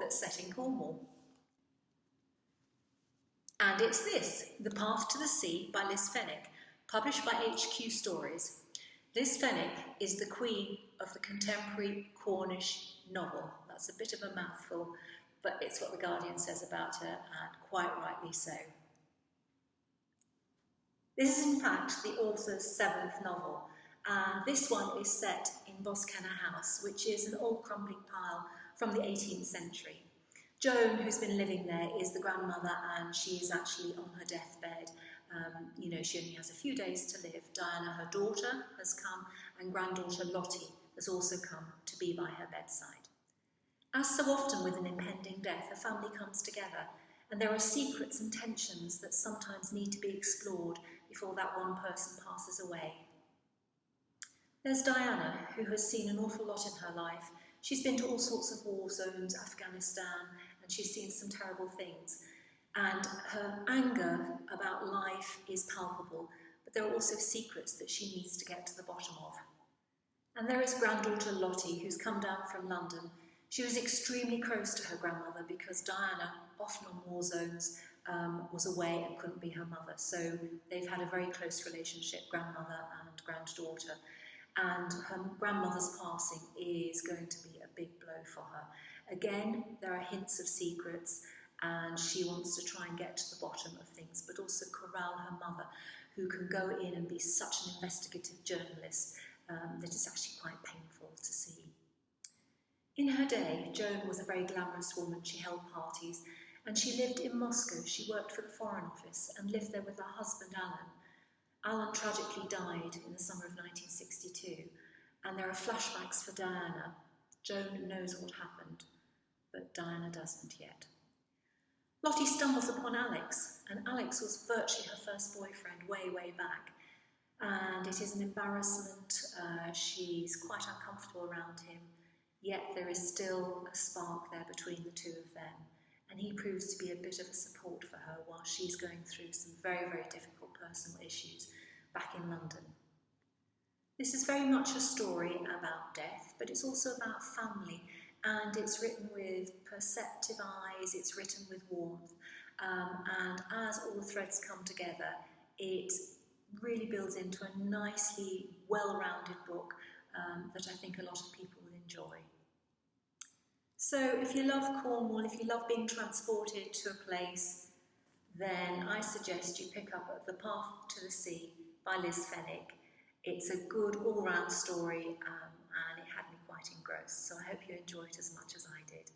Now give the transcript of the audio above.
that's set in Cornwall. And it's this, The Path to the Sea by Liz Fenwick, published by HQ Stories. Liz Fenwick is the queen of the contemporary Cornish novel. That's a bit of a mouthful, but it's what The Guardian says about her, and quite rightly so. This is in fact the author's 7th novel, and this one is set in Boskenna House, which is an old crumbling pile from the 18th century. Joan, who's been living there, is the grandmother, and she is actually on her deathbed. She only has a few days to live. Diana, her daughter, has come, and granddaughter Lottie has also come to be by her bedside. As so often with an impending death, a family comes together, and there are secrets and tensions that sometimes need to be explored before that one person passes away. There's Diana, who has seen an awful lot in her life. She's been to all sorts of war zones, Afghanistan, and she's seen some terrible things. And her anger about life is palpable, but there are also secrets that she needs to get to the bottom of. And there is granddaughter Lottie, who's come down from London. She was extremely close to her grandmother because Diana, often on war zones, was away and couldn't be her mother. So they've had a very close relationship, grandmother and granddaughter. And her grandmother's passing is going to be a big blow for her. Again, there are hints of secrets, and she wants to try and get to the bottom of things, but also corral her mother, who can go in and be such an investigative journalist that it's actually quite painful to see. In her day, Joan was a very glamorous woman. She held parties, and she lived in Moscow. She worked for the Foreign Office and lived there with her husband, Alan. Alan tragically died in the summer of 1962, and there are flashbacks for Diana. Joan knows what happened, but Diana doesn't yet. Lottie stumbles upon Alex, and Alex was virtually her first boyfriend way back, and it is an embarrassment. She's quite uncomfortable around him, yet there is still a spark there between the two of them, and he proves to be a bit of a support for her while she's going through some very difficult personal issues back in London. This is very much a story about death, but it's also about family, and it's written with perceptive eyes, it's written with warmth, and as all the threads come together, it really builds into a nicely well-rounded book that I think a lot of people will enjoy. So if you love Cornwall, if you love being transported to a place, then I suggest you pick up The Path to the Sea by Liz Fenwick. It's a good all-round story, and it had me quite engrossed, so I hope you enjoy it as much as I did.